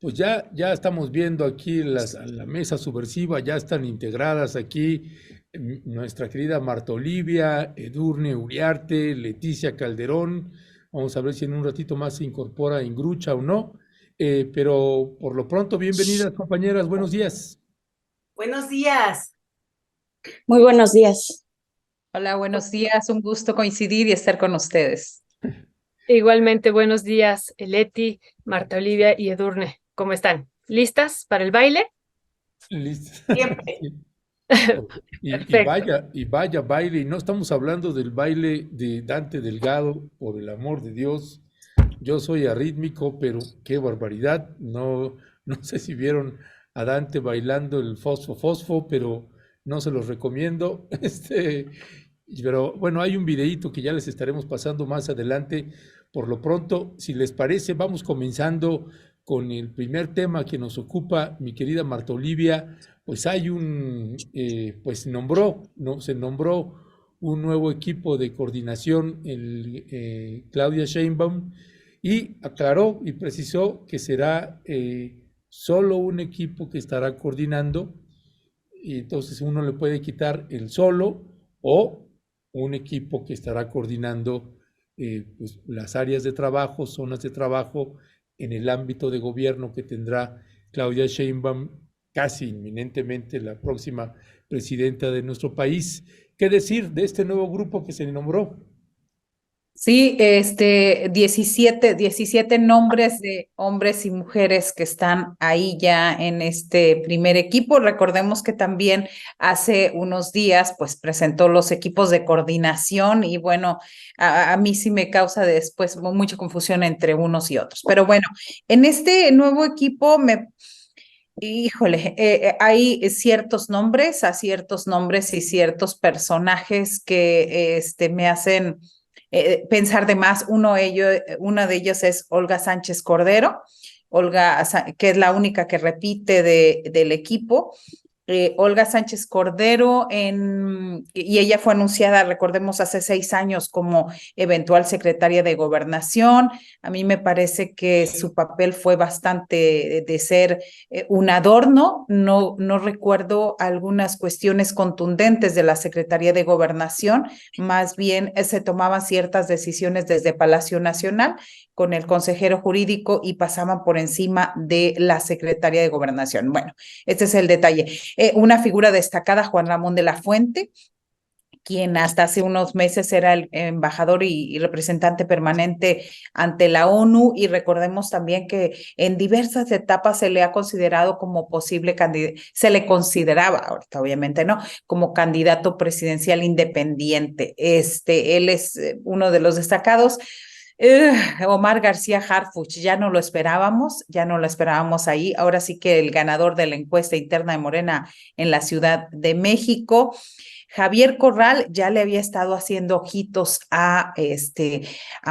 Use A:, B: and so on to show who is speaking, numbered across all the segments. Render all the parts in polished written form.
A: Pues ya estamos viendo aquí a la mesa subversiva, ya están integradas aquí nuestra querida Marta Olivia, Edurne Uriarte, Leticia Calderón. Vamos a ver si en un ratito más se incorpora Ingrucha o no. Pero por lo pronto, bienvenidas compañeras, buenos días.
B: Buenos días.
C: Muy buenos días.
D: Hola, buenos días. Un gusto coincidir y estar con ustedes.
E: Igualmente, buenos días, Leti, Marta Olivia y Edurne. ¿Cómo están? ¿Listas para el baile?
A: Listo.
B: Siempre.
A: Sí.
E: Perfecto.
A: Y vaya baile, y no estamos hablando del baile de Dante Delgado, por el amor de Dios. Yo soy arrítmico, pero qué barbaridad. No sé si vieron a Dante bailando el Fosfo Fosfo, pero no se los recomiendo. Pero bueno, hay un videíto que ya les estaremos pasando más adelante. Por lo pronto, si les parece, vamos comenzando con el primer tema que nos ocupa mi querida Marta Olivia. Pues se nombró un nuevo equipo de coordinación, Claudia Sheinbaum, y aclaró y precisó que será solo un equipo que estará coordinando, y entonces uno le puede quitar el solo o un equipo que estará coordinando pues, las áreas de trabajo, zonas de trabajo en el ámbito de gobierno que tendrá Claudia Sheinbaum, casi inminentemente la próxima presidenta de nuestro país. ¿Qué decir de este nuevo grupo que se nombró?
D: Sí, 17 nombres de hombres y mujeres que están ahí ya en este primer equipo. Recordemos que también hace unos días pues presentó los equipos de coordinación y bueno, a mí sí me causa después mucha confusión entre unos y otros. Pero bueno, en este nuevo equipo Híjole, hay ciertos nombres y ciertos personajes que me hacen pensar de más. Una de ellos es Olga Sánchez Cordero, que es la única que repite del equipo. Olga Sánchez Cordero, y ella fue anunciada, recordemos, hace 6 años como eventual secretaria de Gobernación. A mí me parece que su papel fue bastante de ser un adorno. No recuerdo algunas cuestiones contundentes de la Secretaría de Gobernación, más bien se tomaban ciertas decisiones desde Palacio Nacional con el consejero jurídico y pasaban por encima de la Secretaría de Gobernación. Bueno, este es el detalle. Una figura destacada, Juan Ramón de la Fuente, quien hasta hace unos meses era el embajador y representante permanente ante la ONU, y recordemos también que en diversas etapas se le ha considerado como posible candidato, se le consideraba, ahorita obviamente no, como candidato presidencial independiente. Él es uno de los destacados. Omar García Harfuch, ya no lo esperábamos ahí. Ahora sí que el ganador de la encuesta interna de Morena en la Ciudad de México. Javier Corral ya le había estado haciendo ojitos a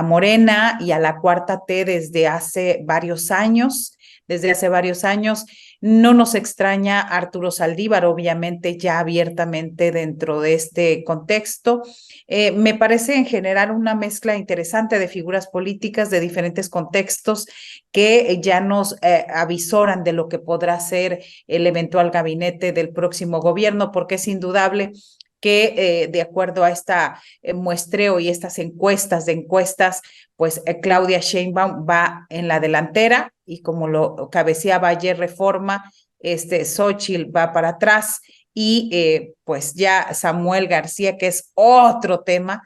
D: Morena y a la Cuarta T desde hace varios años. No nos extraña Arturo Saldívar, obviamente ya abiertamente dentro de este contexto. Me parece en general una mezcla interesante de figuras políticas de diferentes contextos que ya nos avisoran de lo que podrá ser el eventual gabinete del próximo gobierno, porque es indudable que de acuerdo a esta muestreo y estas encuestas, pues Claudia Sheinbaum va en la delantera, y como lo cabeceaba ayer Reforma, Xóchitl va para atrás, y pues ya Samuel García, que es otro tema,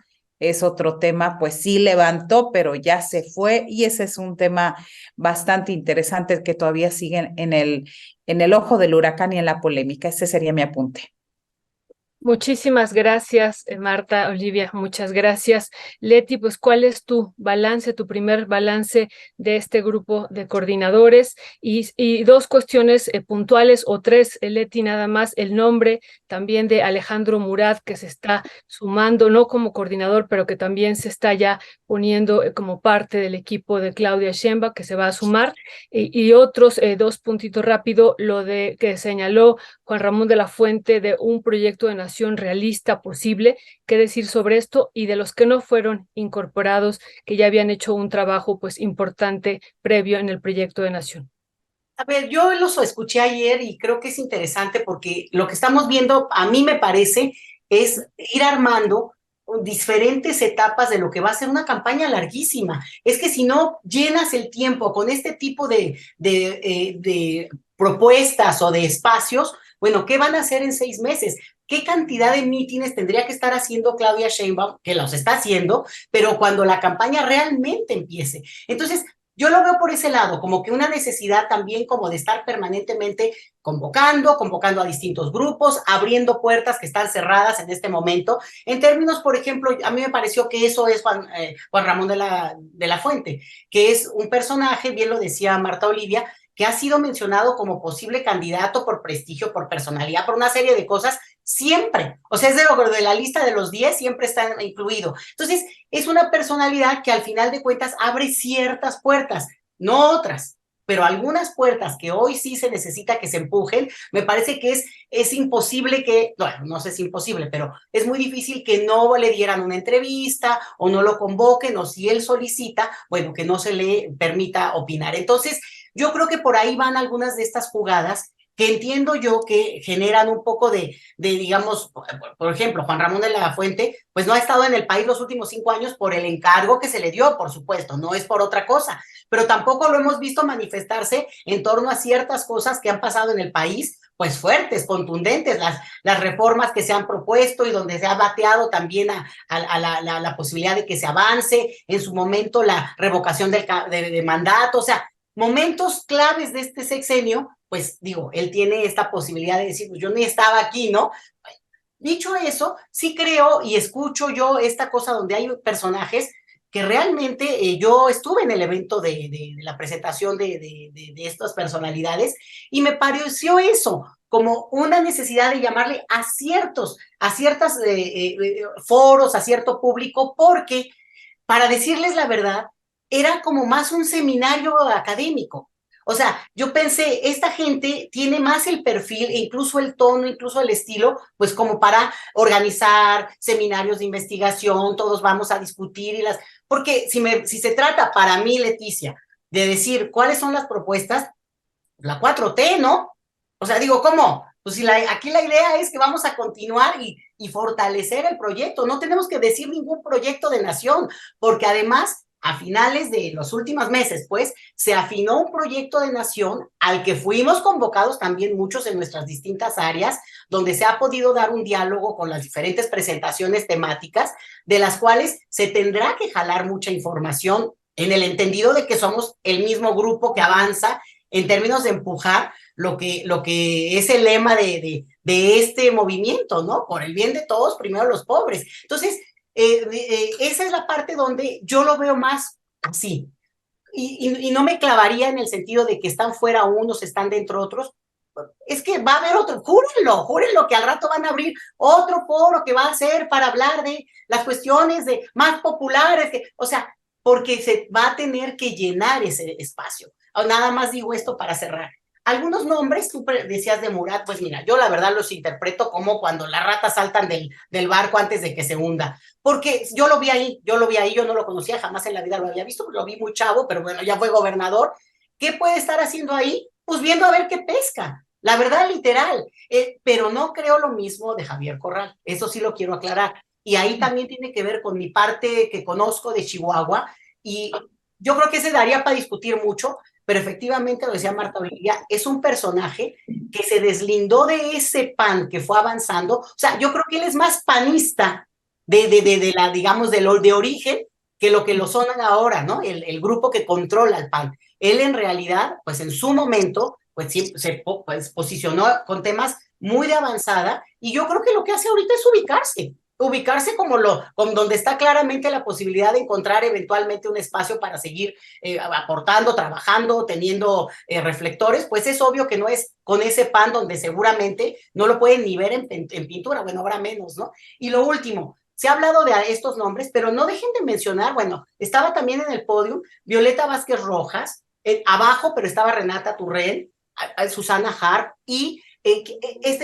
D: pues sí levantó, pero ya se fue, y ese es un tema bastante interesante que todavía sigue en el ojo del huracán y en la polémica. Ese sería mi apunte.
E: Muchísimas gracias, Marta Olivia, muchas gracias. Leti, pues, ¿cuál es tu balance, tu primer balance de este grupo de coordinadores? Y dos cuestiones puntuales, o tres, Leti, nada más: el nombre también de Alejandro Murat, que se está sumando, no como coordinador, pero que también se está ya poniendo como parte del equipo de Claudia Sheinbaum, que se va a sumar. Y otros dos puntitos rápido: lo de que señaló Juan Ramón de la Fuente, de un proyecto de nación realista posible. ¿Qué decir sobre esto? Y de los que no fueron incorporados, que ya habían hecho un trabajo pues importante previo en el proyecto de nación.
B: A ver, yo los escuché ayer y creo que es interesante porque lo que estamos viendo, a mí me parece, es ir armando diferentes etapas de lo que va a ser una campaña larguísima. Es que si no llenas el tiempo con este tipo de propuestas o de espacios, bueno, ¿qué van a hacer en 6 meses? ¿Qué cantidad de mítines tendría que estar haciendo Claudia Sheinbaum, que los está haciendo, pero cuando la campaña realmente empiece? Entonces, yo lo veo por ese lado, como que una necesidad también como de estar permanentemente convocando a distintos grupos, abriendo puertas que están cerradas en este momento. En términos, por ejemplo, a mí me pareció que eso es Juan Ramón de la Fuente, que es un personaje, bien lo decía Marta Olivia, que ha sido mencionado como posible candidato por prestigio, por personalidad, por una serie de cosas, siempre. O sea, es de la lista de los 10, siempre está incluido. Entonces, es una personalidad que al final de cuentas abre ciertas puertas, no otras, pero algunas puertas que hoy sí se necesita que se empujen, me parece que es imposible que, bueno, no sé si es imposible, pero es muy difícil que no le dieran una entrevista o no lo convoquen o si él solicita, bueno, que no se le permita opinar. Entonces, yo creo que por ahí van algunas de estas jugadas que entiendo yo que generan un poco digamos, por ejemplo, Juan Ramón de la Fuente, pues no ha estado en el país los últimos 5 años por el encargo que se le dio, por supuesto, no es por otra cosa, pero tampoco lo hemos visto manifestarse en torno a ciertas cosas que han pasado en el país, pues fuertes, contundentes, las reformas que se han propuesto y donde se ha bateado también a la posibilidad de que se avance, en su momento la revocación de mandato, o sea, momentos claves de este sexenio, pues digo, él tiene esta posibilidad de decir, pues yo ni estaba aquí, ¿no? Dicho eso, sí creo y escucho yo esta cosa donde hay personajes que realmente yo estuve en el evento de la presentación de estas personalidades y me pareció eso, como una necesidad de llamarle a ciertas foros, a cierto público, porque para decirles la verdad, era como más un seminario académico. O sea, yo pensé, esta gente tiene más el perfil, e incluso el tono, incluso el estilo, pues como para organizar seminarios de investigación, todos vamos a discutir porque si se trata para mí, Leticia, de decir cuáles son las propuestas, la 4T, ¿no? O sea, digo, ¿cómo? Pues si aquí la idea es que vamos a continuar y fortalecer el proyecto, no tenemos que decir ningún proyecto de nación, porque además, a finales de los últimos meses, pues, se afinó un proyecto de nación al que fuimos convocados también muchos en nuestras distintas áreas, donde se ha podido dar un diálogo con las diferentes presentaciones temáticas, de las cuales se tendrá que jalar mucha información en el entendido de que somos el mismo grupo que avanza en términos de empujar lo que es el lema de este movimiento, ¿no? Por el bien de todos, primero los pobres. Entonces, esa es la parte donde yo lo veo más así. Y no me clavaría en el sentido de que están fuera unos, están dentro otros. Es que va a haber otro, júrenlo que al rato van a abrir otro foro que va a ser para hablar de las cuestiones más populares, o sea, porque se va a tener que llenar ese espacio. Nada más digo esto para cerrar. Algunos nombres, tú decías de Murat, pues mira, yo la verdad los interpreto como cuando las ratas saltan del barco antes de que se hunda, porque yo lo vi ahí, yo no lo conocía, jamás en la vida lo había visto, lo vi muy chavo, pero bueno, ya fue gobernador. ¿Qué puede estar haciendo ahí? Pues viendo a ver qué pesca, la verdad literal, pero no creo lo mismo de Javier Corral, eso sí lo quiero aclarar, y ahí también tiene que ver con mi parte que conozco de Chihuahua, y yo creo que se daría para discutir mucho, pero efectivamente, lo decía Marta Olivia, es un personaje que se deslindó de ese PAN que fue avanzando. O sea, yo creo que él es más panista digamos, de origen que lo son ahora, ¿no? El grupo que controla el PAN. Él en realidad, pues en su momento, pues se posicionó con temas muy de avanzada y yo creo que lo que hace ahorita es ubicarse como donde está claramente la posibilidad de encontrar eventualmente un espacio para seguir aportando, trabajando, teniendo reflectores, pues es obvio que no es con ese PAN donde seguramente no lo pueden ni ver en pintura, bueno, ahora menos, ¿no? Y lo último, se ha hablado de estos nombres, pero no dejen de mencionar, bueno, estaba también en el podio Violeta Vázquez Rojas, abajo, pero estaba Renata Turrell, Susana Harp, y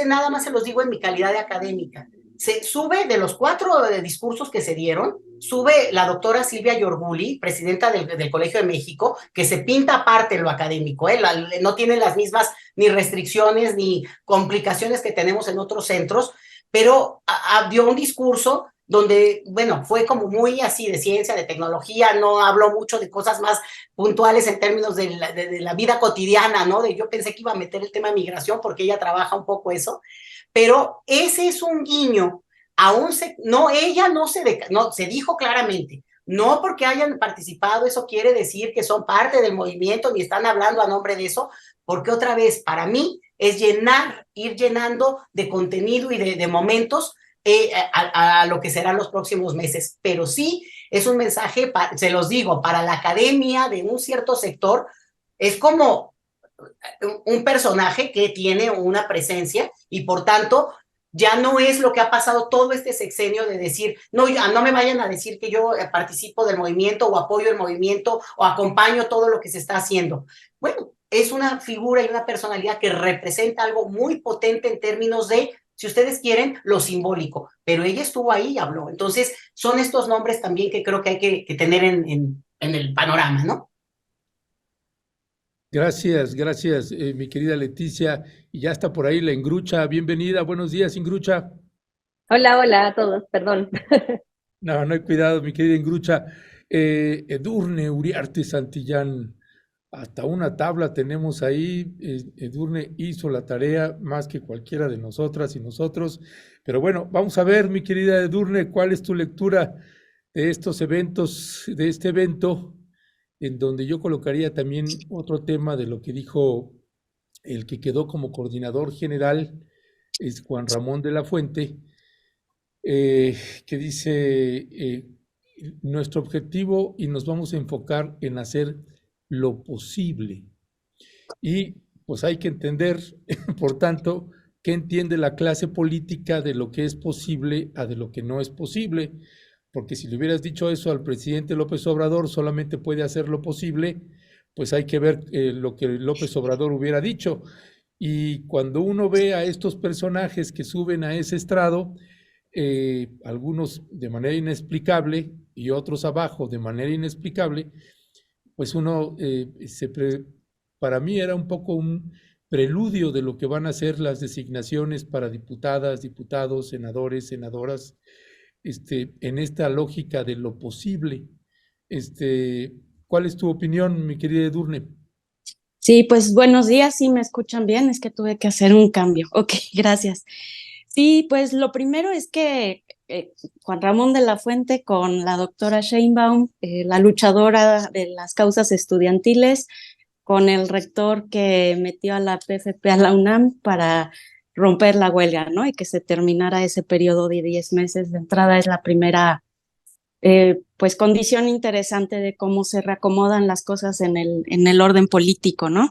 B: nada más se los digo en mi calidad de académica. se sube de los 4 discursos que se dieron, sube la doctora Silvia Yorguli, presidenta del Colegio de México, que se pinta aparte en lo académico, no tiene las mismas ni restricciones ni complicaciones que tenemos en otros centros, pero dio un discurso donde, bueno, fue como muy así de ciencia, de tecnología, no habló mucho de cosas más puntuales en términos de la vida cotidiana, ¿no? Yo pensé que iba a meter el tema de migración porque ella trabaja un poco eso, pero ese es un guiño, ella no se dijo claramente, no porque hayan participado, eso quiere decir que son parte del movimiento, ni están hablando a nombre de eso, porque otra vez, para mí, es ir llenando de contenido y de momentos a lo que serán los próximos meses, pero sí es un mensaje, se los digo, para la academia de un cierto sector, es como un personaje que tiene una presencia y por tanto ya no es lo que ha pasado todo este sexenio de decir, no me vayan a decir que yo participo del movimiento o apoyo el movimiento o acompaño todo lo que se está haciendo. Bueno, es una figura y una personalidad que representa algo muy potente en términos de, si ustedes quieren, lo simbólico, pero ella estuvo ahí y habló. Entonces, son estos nombres también que creo que hay que tener en el panorama, ¿no?
A: Gracias, mi querida Leticia. Y ya está por ahí la Ingrucha. Bienvenida, buenos días, Ingrucha.
F: Hola a todos, perdón.
A: No hay cuidado, mi querida Ingrucha. Edurne Uriarte Santillán, hasta una tabla tenemos ahí. Edurne hizo la tarea más que cualquiera de nosotras y nosotros. Pero bueno, vamos a ver, mi querida Edurne, ¿cuál es tu lectura de estos eventos, de este evento, en donde yo colocaría también otro tema de lo que dijo el que quedó como coordinador general, es Juan Ramón de la Fuente, que dice, nuestro objetivo y nos vamos a enfocar en hacer lo posible. Y pues hay que entender, por tanto, qué entiende la clase política de lo que es posible a de lo que no es posible. Porque si le hubieras dicho eso al presidente López Obrador, solamente puede hacer lo posible, pues hay que ver lo que López Obrador hubiera dicho. Y cuando uno ve a estos personajes que suben a ese estrado, algunos de manera inexplicable y otros abajo de manera inexplicable, pues uno, para mí era un poco un preludio de lo que van a ser las designaciones para diputadas, diputados, senadores, senadoras, en esta lógica de lo posible. ¿Cuál es tu opinión, mi querida Edurne?
C: Sí, pues buenos días, ¿sí me escuchan bien? Es que tuve que hacer un cambio. Ok, gracias. Sí, pues lo primero es que Juan Ramón de la Fuente con la doctora Sheinbaum, la luchadora de las causas estudiantiles, con el rector que metió a la PFP a la UNAM para romper la huelga, ¿no? Y que se terminara ese periodo de 10 meses de entrada es la primera, pues, condición interesante de cómo se reacomodan las cosas en el orden político, ¿no?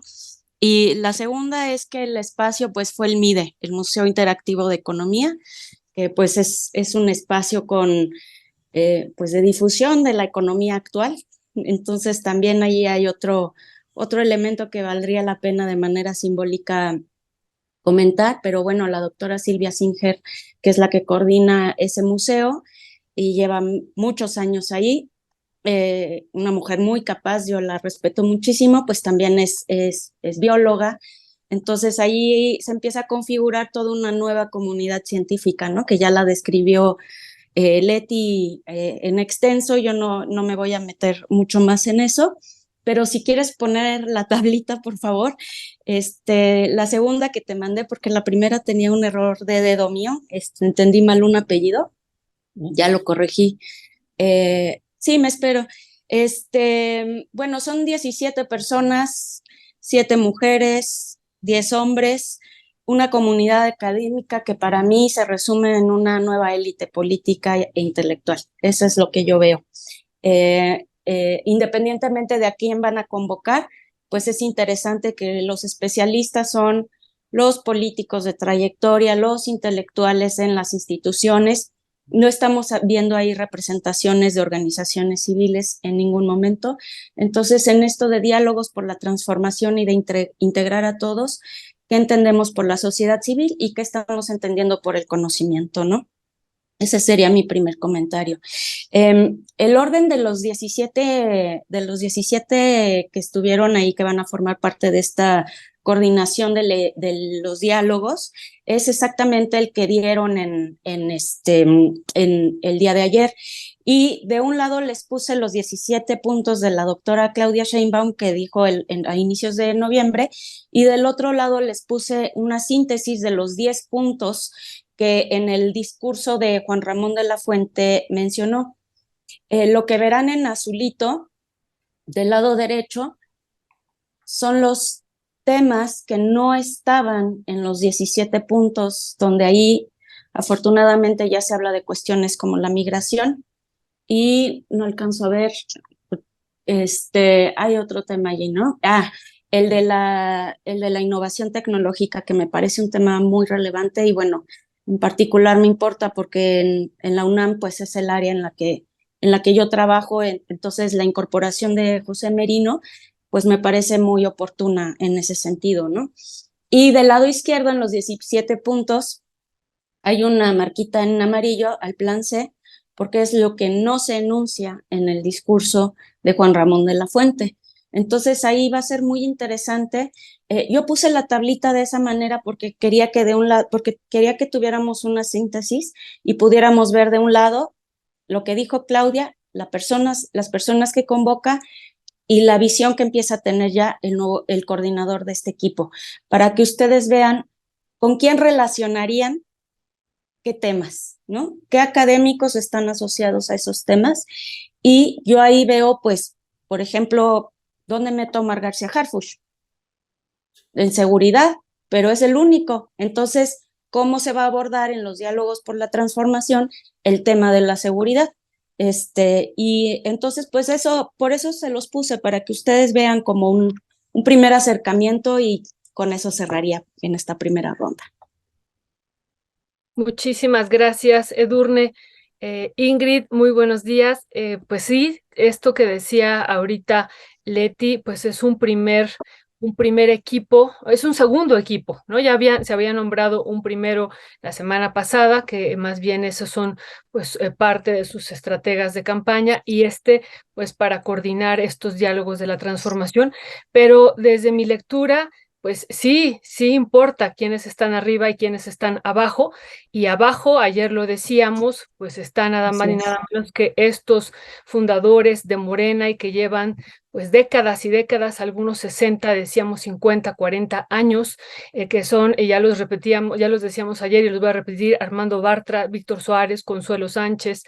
C: Y la segunda es que el espacio, pues, fue el MIDE, el Museo Interactivo de Economía, que pues es un espacio con, pues, de difusión de la economía actual. Entonces también ahí hay otro elemento que valdría la pena de manera simbólica comentar, pero bueno, la doctora Silvia Singer, que es la que coordina ese museo y lleva muchos años ahí, una mujer muy capaz, yo la respeto muchísimo, pues también es bióloga. Entonces ahí se empieza a configurar toda una nueva comunidad científica, ¿no? Que ya la describió Leti en extenso, yo no me voy a meter mucho más en eso, pero si quieres poner la tablita, por favor. La segunda que te mandé, porque la primera tenía un error de dedo mío, entendí mal un apellido, ya lo corregí. Sí, me espero. Bueno, son 17 personas, 7 mujeres, 10 hombres, una comunidad académica que para mí se resume en una nueva élite política e intelectual. Eso es lo que yo veo. Independientemente de a quién van a convocar, pues es interesante que los especialistas son los políticos de trayectoria, los intelectuales en las instituciones. No estamos viendo ahí representaciones de organizaciones civiles en ningún momento. Entonces, en esto de diálogos por la transformación y de integrar a todos, ¿qué entendemos por la sociedad civil y qué estamos entendiendo por el conocimiento, no? Ese sería mi primer comentario. El orden de los 17 que estuvieron ahí, que van a formar parte de esta coordinación de los diálogos, es exactamente el que dieron en el día de ayer. Y de un lado les puse los 17 puntos de la doctora Claudia Sheinbaum, que dijo a inicios de noviembre, y del otro lado les puse una síntesis de los 10 puntos que en el discurso de Juan Ramón de la Fuente mencionó. Lo que verán en azulito, del lado derecho, son los temas que no estaban en los 17 puntos, donde ahí afortunadamente ya se habla de cuestiones como la migración, y no alcanzo a ver, hay otro tema allí, ¿no? El de la innovación tecnológica, que me parece un tema muy relevante y bueno, en particular me importa porque en la UNAM pues es el área en la que yo trabajo, entonces la incorporación de José Merino pues me parece muy oportuna en ese sentido, ¿no? Y del lado izquierdo, en los 17 puntos, hay una marquita en amarillo al plan C, porque es lo que no se enuncia en el discurso de Juan Ramón de la Fuente. Entonces ahí va a ser muy interesante. Yo puse la tablita de esa manera porque quería que tuviéramos una síntesis y pudiéramos ver de un lado lo que dijo Claudia, las personas que convoca y la visión que empieza a tener ya el coordinador de este equipo, para que ustedes vean con quién relacionarían qué temas, ¿no? ¿Qué académicos están asociados a esos temas? Y yo ahí veo, pues, por ejemplo, ¿dónde meto a Omar García Harfuch? En seguridad, pero es el único. Entonces, ¿cómo se va a abordar en los diálogos por la transformación el tema de la seguridad? Y entonces, pues por eso se los puse, para que ustedes vean como un primer acercamiento, y con eso cerraría en esta primera ronda.
E: Muchísimas gracias, Edurne. Ingrid, muy buenos días. Pues sí, esto que decía ahorita Leti, pues es un primer equipo, es un segundo equipo, ¿no? Se había nombrado un primero la semana pasada, que más bien esos son pues parte de sus estrategas de campaña, y pues para coordinar estos diálogos de la transformación. Pero desde mi lectura, pues sí importa quiénes están arriba y quiénes están abajo. Y abajo, ayer lo decíamos, pues están nada más ni nada menos que estos fundadores de Morena, y que llevan pues décadas y décadas, algunos 60, decíamos 50, 40 años, que son, ya los repetíamos, ya los decíamos ayer y los voy a repetir: Armando Bartra, Víctor Suárez, Consuelo Sánchez,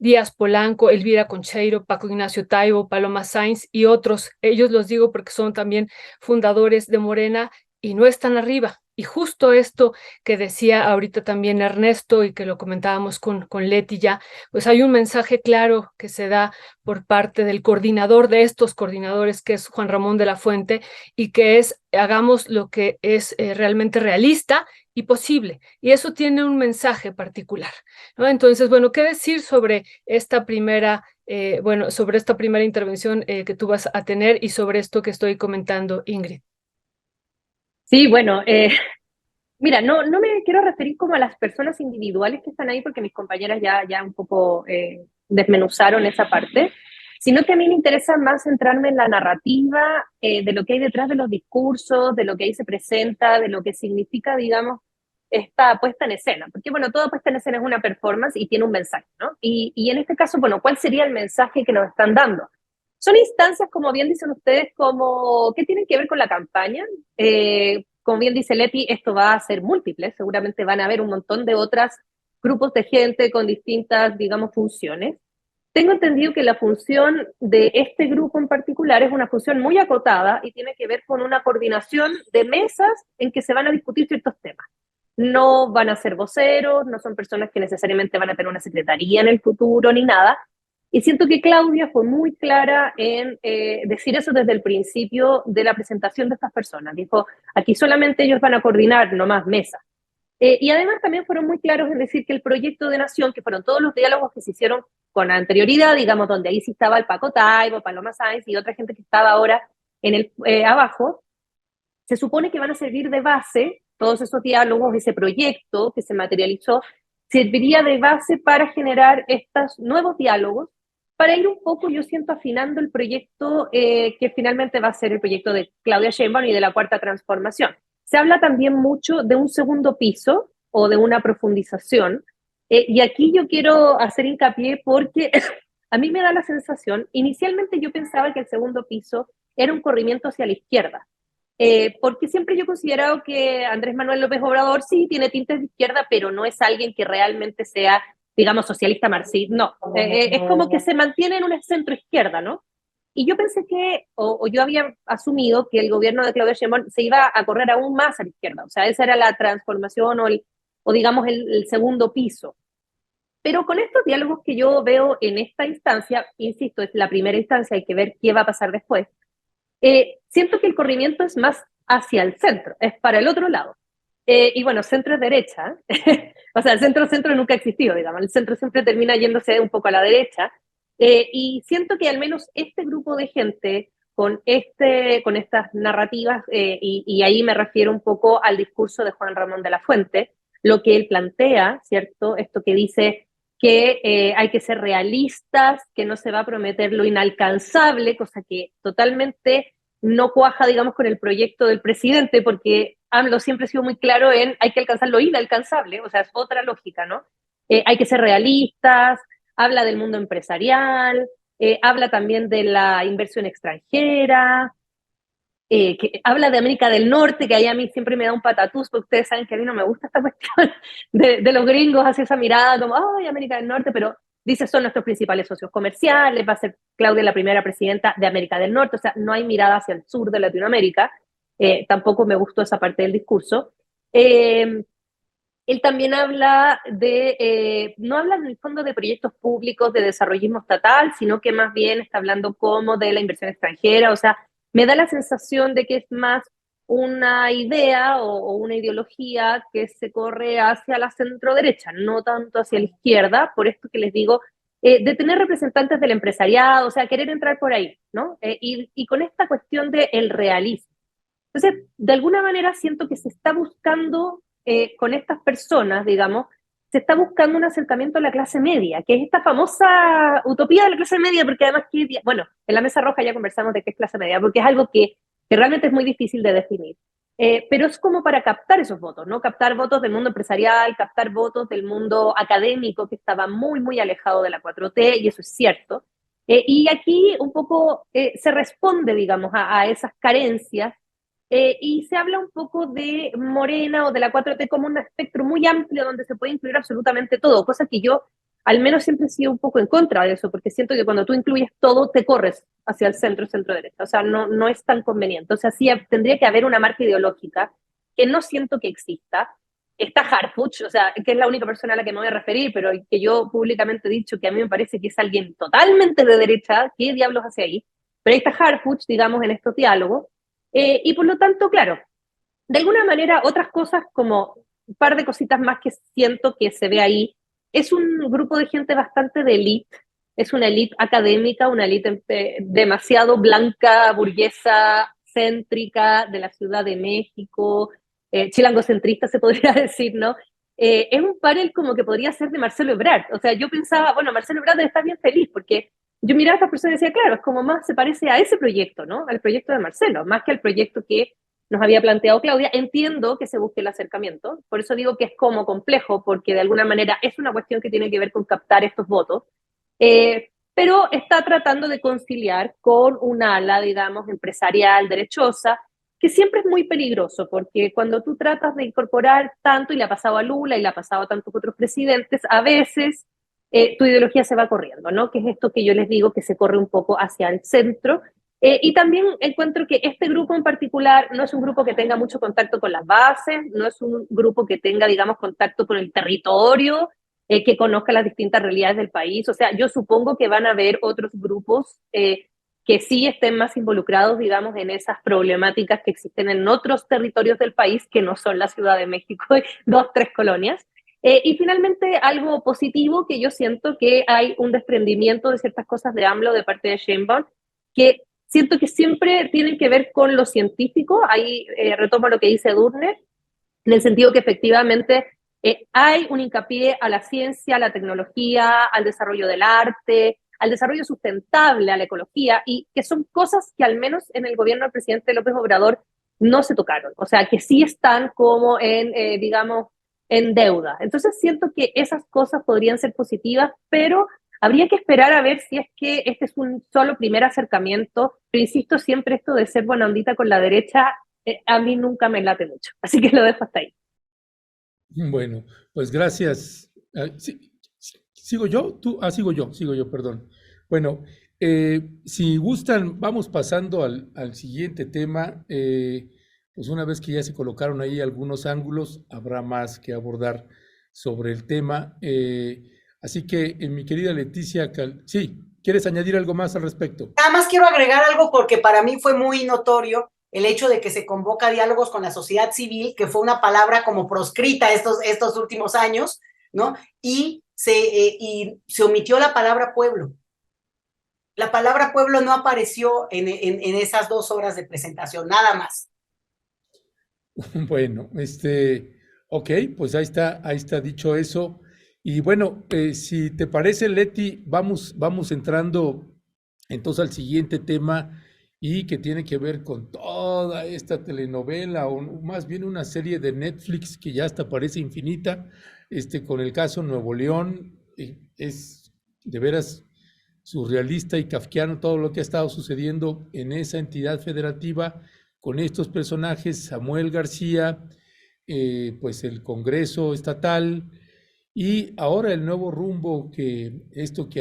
E: Díaz Polanco, Elvira Concheiro, Paco Ignacio Taibo, Paloma Sainz y otros. Ellos los digo porque son también fundadores de Morena y no están arriba. Y justo esto que decía ahorita también Ernesto, y que lo comentábamos con Leti ya, pues hay un mensaje claro que se da por parte del coordinador de estos coordinadores, que es Juan Ramón de la Fuente, y que es: hagamos lo que es realmente realista y posible. Y eso tiene un mensaje particular, ¿no? Entonces, bueno, ¿qué decir sobre esta primera intervención que tú vas a tener, y sobre esto que estoy comentando, Ingrid?
F: Sí, bueno, mira, no me quiero referir como a las personas individuales que están ahí, porque mis compañeras ya un poco desmenuzaron esa parte, sino que a mí me interesa más centrarme en la narrativa de lo que hay detrás de los discursos, de lo que ahí se presenta, de lo que significa, digamos, esta puesta en escena. Porque, bueno, toda puesta en escena es una performance y tiene un mensaje, ¿no? Y en este caso, bueno, ¿cuál sería el mensaje que nos están dando? Son instancias, como bien dicen ustedes, como que tienen que ver con la campaña. Como bien dice Leti, esto va a ser múltiple, seguramente van a haber un montón de otros grupos de gente con distintas, digamos, funciones. Tengo entendido que la función de este grupo en particular es una función muy acotada y tiene que ver con una coordinación de mesas en que se van a discutir ciertos temas. No van a ser voceros, no son personas que necesariamente van a tener una secretaría en el futuro ni nada. Y siento que Claudia fue muy clara en decir eso desde el principio de la presentación de estas personas. Dijo, aquí solamente ellos van a coordinar, no más mesas. Y además también fueron muy claros en decir que el proyecto de nación, que fueron todos los diálogos que se hicieron con anterioridad, digamos, donde ahí sí estaba el Paco Taibo, Paloma Sáenz y otra gente que estaba ahora en el abajo, se supone que van a servir de base todos esos diálogos, ese proyecto que se materializó, serviría de base para generar estos nuevos diálogos, para ir un poco, yo siento, afinando el proyecto que finalmente va a ser el proyecto de Claudia Sheinbaum y de la Cuarta Transformación. Se habla también mucho de un segundo piso o de una profundización, y aquí yo quiero hacer hincapié porque a mí me da la sensación, inicialmente yo pensaba que el segundo piso era un corrimiento hacia la izquierda, porque siempre yo he considerado que Andrés Manuel López Obrador sí tiene tintes de izquierda, pero no es alguien que realmente sea, digamos, socialista marxista, no, es como que se mantiene en una centro izquierda, ¿no? Y yo pensé que, o yo había asumido que el gobierno de Claudia Sheinbaum se iba a correr aún más a la izquierda, o sea, esa era la transformación o digamos el segundo piso. Pero con estos diálogos que yo veo en esta instancia, insisto, es la primera instancia, hay que ver qué va a pasar después, siento que el corrimiento es más hacia el centro, es para el otro lado. Y bueno, centro es derecha, o sea, el centro nunca ha existido, digamos, el centro siempre termina yéndose un poco a la derecha, y siento que al menos este grupo de gente con estas narrativas, y ahí me refiero un poco al discurso de Juan Ramón de la Fuente, lo que él plantea, ¿cierto? Esto que dice que hay que ser realistas, que no se va a prometer lo inalcanzable, cosa que totalmente no cuaja, digamos, con el proyecto del presidente, porque AMLO siempre ha sido muy claro en hay que alcanzar lo inalcanzable, o sea, es otra lógica, ¿no? Hay que ser realistas, habla del mundo empresarial, habla también de la inversión extranjera, que habla de América del Norte, que ahí a mí siempre me da un patatús, porque ustedes saben que a mí no me gusta esta cuestión de los gringos, hacia esa mirada como, ay, América del Norte, pero dice, son nuestros principales socios comerciales, va a ser Claudia la primera presidenta de América del Norte, o sea, no hay mirada hacia el sur de Latinoamérica, tampoco me gustó esa parte del discurso. Él también habla no habla en el fondo de proyectos públicos de desarrollismo estatal, sino que más bien está hablando como de la inversión extranjera, o sea, me da la sensación de que es más una idea o una ideología que se corre hacia la centro derecha, no tanto hacia la izquierda, por esto que les digo, de tener representantes del empresariado, o sea, querer entrar por ahí, ¿no? Y con esta cuestión del realismo. Entonces, de alguna manera siento que se está buscando, con estas personas, digamos, se está buscando un acercamiento a la clase media, que es esta famosa utopía de la clase media, porque además, bueno, en la Mesa Roja ya conversamos de qué es clase media, porque es algo que realmente es muy difícil de definir. Pero es como para captar esos votos, ¿no? Captar votos del mundo empresarial, captar votos del mundo académico, que estaba muy, muy alejado de la 4T, y eso es cierto. Y aquí un poco se responde, digamos, a esas carencias, y se habla un poco de Morena o de la 4T como un espectro muy amplio donde se puede incluir absolutamente todo, cosa que yo al menos siempre he sido un poco en contra de eso, porque siento que cuando tú incluyes todo, te corres hacia el centro derecha, o sea, no es tan conveniente. O sea, sí tendría que haber una marca ideológica que no siento que exista. Está Harfuch, o sea, que es la única persona a la que me voy a referir, pero que yo públicamente he dicho que a mí me parece que es alguien totalmente de derecha, ¿qué diablos hace ahí? Pero ahí está Harfuch, digamos, en estos diálogos, y por lo tanto, claro, de alguna manera otras cosas como un par de cositas más que siento que se ve ahí, es un grupo de gente bastante de élite, es una élite académica, una élite demasiado blanca, burguesa, céntrica de la Ciudad de México, chilangocentrista se podría decir, ¿no? Es un panel como que podría ser de Marcelo Ebrard, o sea, yo pensaba, bueno, Marcelo Ebrard debe estar bien feliz porque yo miraba a estas personas y decía, claro, es como más se parece a ese proyecto, ¿no? Al proyecto de Marcelo, más que al proyecto que nos había planteado Claudia. Entiendo que se busque el acercamiento, por eso digo que es como complejo, porque de alguna manera es una cuestión que tiene que ver con captar estos votos, pero está tratando de conciliar con una ala, digamos, empresarial, derechosa, que siempre es muy peligroso, porque cuando tú tratas de incorporar tanto, y le ha pasado a Lula y le ha pasado a tantos otros presidentes, a veces tu ideología se va corriendo, ¿no? Que es esto que yo les digo, que se corre un poco hacia el centro. Y también encuentro que este grupo en particular no es un grupo que tenga mucho contacto con las bases, no es un grupo que tenga, digamos, contacto con el territorio, que conozca las distintas realidades del país. O sea, yo supongo que van a haber otros grupos que sí estén más involucrados, digamos, en esas problemáticas que existen en otros territorios del país, que no son la Ciudad de México y 2, 3 colonias. Y finalmente, algo positivo que yo siento que hay un desprendimiento de ciertas cosas de AMLO de parte de Sheinbaum, que siento que siempre tienen que ver con lo científico. Ahí retomo lo que dice Durner, en el sentido que efectivamente hay un hincapié a la ciencia, a la tecnología, al desarrollo del arte, al desarrollo sustentable, a la ecología, y que son cosas que al menos en el gobierno del presidente López Obrador no se tocaron, o sea, que sí están como en, digamos, en deuda. Entonces siento que esas cosas podrían ser positivas, pero habría que esperar a ver si es que este es un solo primer acercamiento. Pero insisto, siempre esto de ser buena ondita con la derecha, a mí nunca me late mucho, así que lo dejo hasta ahí.
A: Bueno, pues gracias. Sí, ¿sigo yo? ¿Tú? Sigo yo, perdón. Bueno, si gustan, vamos pasando al siguiente tema. Pues una vez que ya se colocaron ahí algunos ángulos, habrá más que abordar sobre el tema. Así que, mi querida Leticia, sí, ¿quieres añadir algo más al respecto?
B: Nada más quiero agregar algo porque para mí fue muy notorio el hecho de que se convoca diálogos con la sociedad civil, que fue una palabra como proscrita estos últimos años, ¿no? Y se omitió la palabra pueblo. La palabra pueblo no apareció en esas 2 horas de presentación, nada más.
A: Bueno, ok, pues ahí está dicho eso. Y bueno, si te parece, Leti, vamos entrando entonces al siguiente tema y que tiene que ver con toda esta telenovela o más bien una serie de Netflix que ya hasta parece infinita, con el caso Nuevo León. Es de veras surrealista y kafkiano todo lo que ha estado sucediendo en esa entidad federativa con estos personajes, Samuel García, pues el Congreso Estatal y ahora el nuevo rumbo que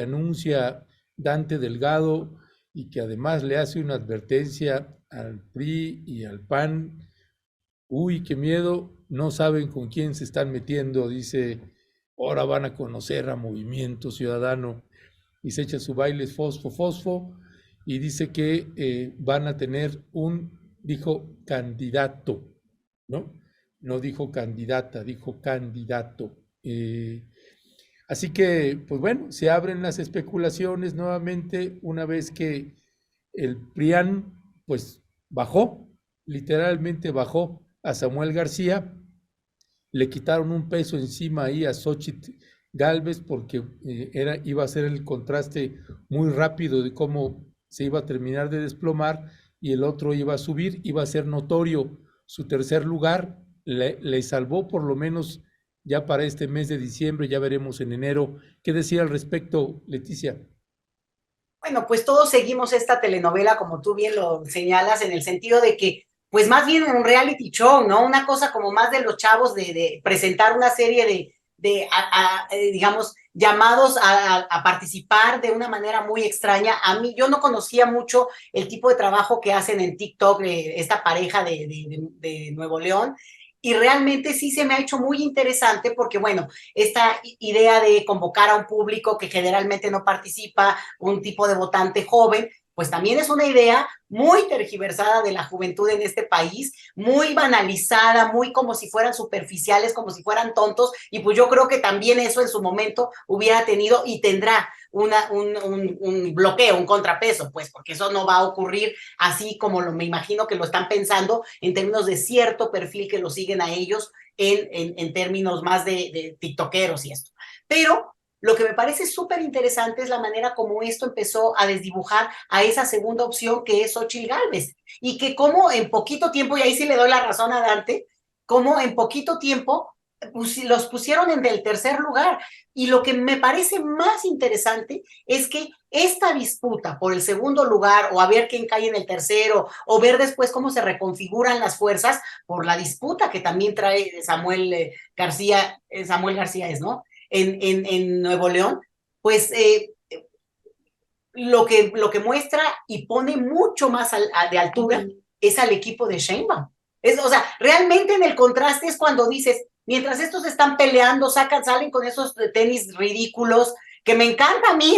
A: anuncia Dante Delgado y que además le hace una advertencia al PRI y al PAN. Uy, qué miedo, no saben con quién se están metiendo, dice, ahora van a conocer a Movimiento Ciudadano y se echa su baile fosfo y dice que van a tener dijo candidato, ¿no? No dijo candidata, dijo candidato. Así que, pues bueno, se abren las especulaciones nuevamente una vez que el PRIAN, pues bajó, literalmente bajó a Samuel García, le quitaron un peso encima ahí a Xóchitl Gálvez porque iba a ser el contraste muy rápido de cómo se iba a terminar de desplomar y el otro iba a subir, iba a ser notorio su tercer lugar, le salvó por lo menos ya para este mes de diciembre, ya veremos en enero. ¿Qué decía al respecto, Leticia?
B: Bueno, pues todos seguimos esta telenovela, como tú bien lo señalas, en el sentido de que, pues más bien un reality show, ¿no? Una cosa como más de los chavos de presentar una serie digamos, llamados a participar de una manera muy extraña. A mí, yo no conocía mucho el tipo de trabajo que hacen en TikTok, esta pareja de Nuevo León, y realmente sí se me ha hecho muy interesante porque, bueno, esta idea de convocar a un público que generalmente no participa, un tipo de votante joven, pues también es una idea muy tergiversada de la juventud en este país, muy banalizada, muy como si fueran superficiales, como si fueran tontos, y pues yo creo que también eso en su momento hubiera tenido y tendrá un bloqueo, un contrapeso, pues porque eso no va a ocurrir así como me imagino que lo están pensando en términos de cierto perfil que lo siguen a ellos en términos más de tiktokeros y esto. Pero lo que me parece súper interesante es la manera como esto empezó a desdibujar a esa segunda opción que es Xóchitl Gálvez y que como en poquito tiempo, y ahí sí le doy la razón a Dante, como en poquito tiempo los pusieron en el tercer lugar. Y lo que me parece más interesante es que esta disputa por el segundo lugar o a ver quién cae en el tercero o ver después cómo se reconfiguran las fuerzas por la disputa que también trae Samuel García es, ¿no? En Nuevo León, pues lo que muestra y pone mucho más de altura es al equipo de Sheinbaum. O sea, realmente en el contraste es cuando dices, mientras estos están peleando, salen con esos tenis ridículos, que me encanta a mí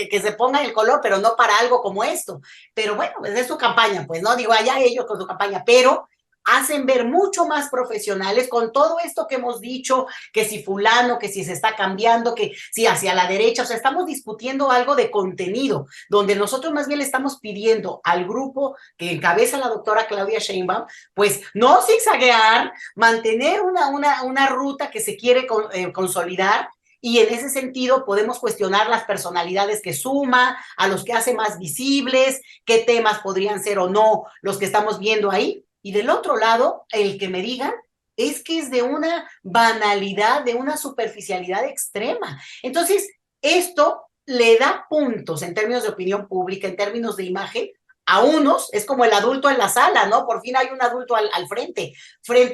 B: que se pongan el color, pero no para algo como esto. Pero bueno, pues es su campaña, pues, ¿no? Digo, allá ellos con su campaña, pero hacen ver mucho más profesionales con todo esto que hemos dicho, que si fulano, que si se está cambiando, que si hacia la derecha, o sea, estamos discutiendo algo de contenido, donde nosotros más bien le estamos pidiendo al grupo que encabeza la doctora Claudia Sheinbaum, pues no zigzaguear, mantener una ruta que se quiere consolidar, y en ese sentido podemos cuestionar las personalidades que suma, a los que hace más visibles, qué temas podrían ser o no los que estamos viendo ahí. Y del otro lado, el que me digan es que es de una banalidad, de una superficialidad extrema. Entonces, esto le da puntos en términos de opinión pública, en términos de imagen, a unos, es como el adulto en la sala, ¿no? Por fin hay un adulto al frente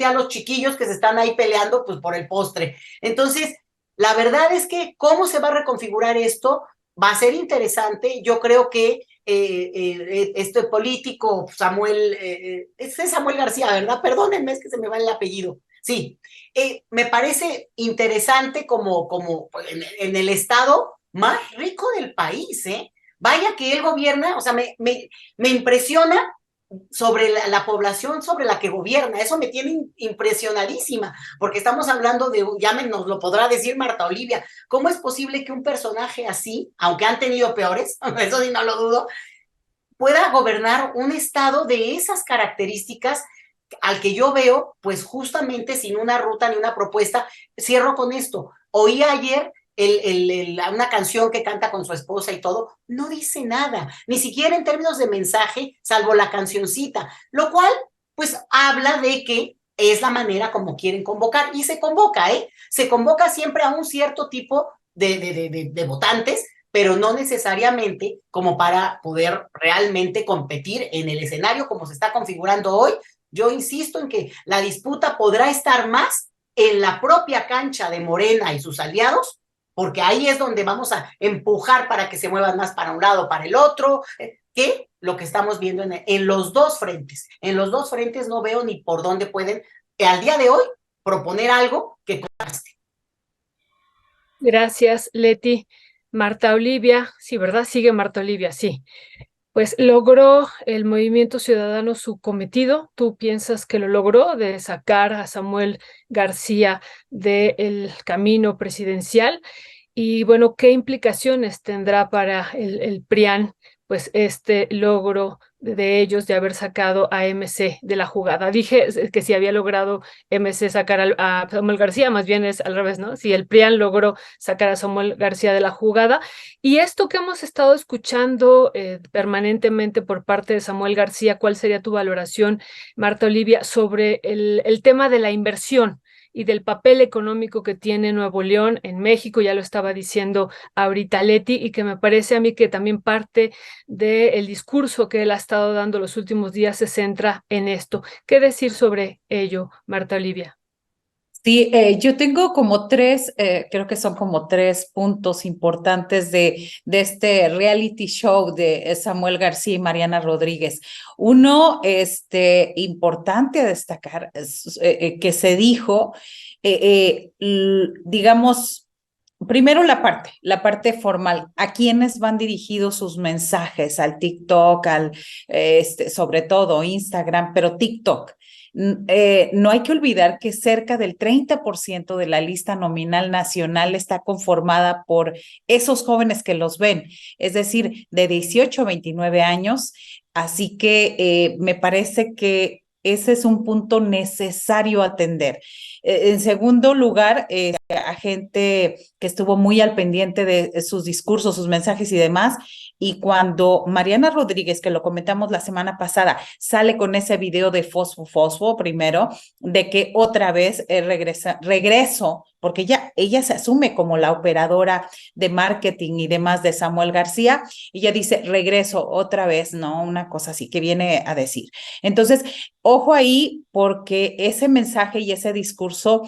B: a los chiquillos que se están ahí peleando pues por el postre. Entonces, la verdad es que cómo se va a reconfigurar esto va a ser interesante. Yo creo que este político, Samuel, es Samuel García, ¿verdad? Perdónenme, es que se me va el apellido. Sí, me parece interesante como en el estado más rico del país, ¿eh? Vaya que él gobierna, o sea, me impresiona sobre la población sobre la que gobierna. Eso me tiene impresionadísima, porque estamos hablando de, ya nos lo podrá decir Marta Olivia, ¿cómo es posible que un personaje así, aunque han tenido peores, eso sí no lo dudo, pueda gobernar un estado de esas características al que yo veo, pues justamente sin una ruta ni una propuesta? Cierro con esto. Oí ayer una canción que canta con su esposa y todo, no dice nada, ni siquiera en términos de mensaje, salvo la cancioncita, lo cual pues habla de que es la manera como quieren convocar, y se convoca, se convoca siempre a un cierto tipo de votantes, pero no necesariamente como para poder realmente competir en el escenario como se está configurando hoy. Yo insisto en que la disputa podrá estar más en la propia cancha de Morena y sus aliados, porque ahí es donde vamos a empujar para que se muevan más para un lado, para el otro, que lo que estamos viendo en los dos frentes. En los dos frentes no veo ni por dónde pueden, al día de hoy, proponer algo que contraste.
E: Gracias, Leti. Marta Olivia, sí, ¿verdad? Sigue Marta Olivia, sí. Pues logró el Movimiento Ciudadano su cometido. ¿Tú piensas que lo logró, de sacar a Samuel García del camino presidencial? Y bueno, ¿qué implicaciones tendrá para el PRIAN, pues este logro de ellos de haber sacado a MC de la jugada? Dije que si había logrado MC sacar a Samuel García, más bien es al revés, ¿no? Si el PRIAN logró sacar a Samuel García de la jugada. Y esto que hemos estado escuchando permanentemente por parte de Samuel García, ¿cuál sería tu valoración, Marta Olivia, sobre el tema de la inversión y del papel económico que tiene Nuevo León en México? Ya lo estaba diciendo ahorita Leti, y que me parece a mí que también parte del discurso que él ha estado dando los últimos días se centra en esto. ¿Qué decir sobre ello, Marta Olivia?
D: Sí, yo tengo como creo que son como tres puntos importantes de este reality show de Samuel García y Mariana Rodríguez. Uno, importante a destacar, que se dijo, digamos, primero la parte formal, a quiénes van dirigidos sus mensajes, al TikTok, sobre todo Instagram, pero TikTok. No hay que olvidar que cerca del 30% de la lista nominal nacional está conformada por esos jóvenes que los ven, es decir, de 18 a 29 años. Así que me parece que ese es un punto necesario atender. En segundo lugar, a gente que estuvo muy al pendiente de sus discursos, sus mensajes y demás. Y cuando Mariana Rodríguez, que lo comentamos la semana pasada, sale con ese video de Fosfo primero, de que otra vez regreso, porque ella se asume como la operadora de marketing y demás de Samuel García, y ella dice, regreso otra vez, ¿no? Una cosa así que viene a decir. Entonces, ojo ahí, porque ese mensaje y ese discurso,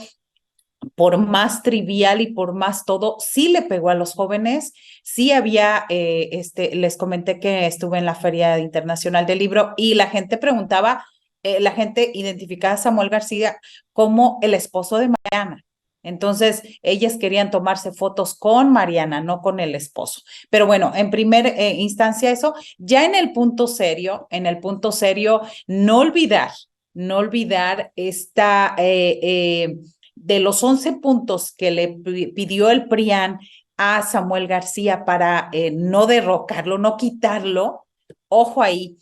D: por más trivial y por más todo, sí le pegó a los jóvenes. Sí había, les comenté que estuve en la Feria Internacional del Libro y la gente preguntaba, la gente identificaba a Samuel García como el esposo de Mariana. Entonces, ellas querían tomarse fotos con Mariana, no con el esposo. Pero bueno, en primera instancia eso. Ya en el punto serio, no olvidar no olvidar de los 11 puntos que le pidió el PRIAN a Samuel García para no derrocarlo, no quitarlo. Ojo ahí,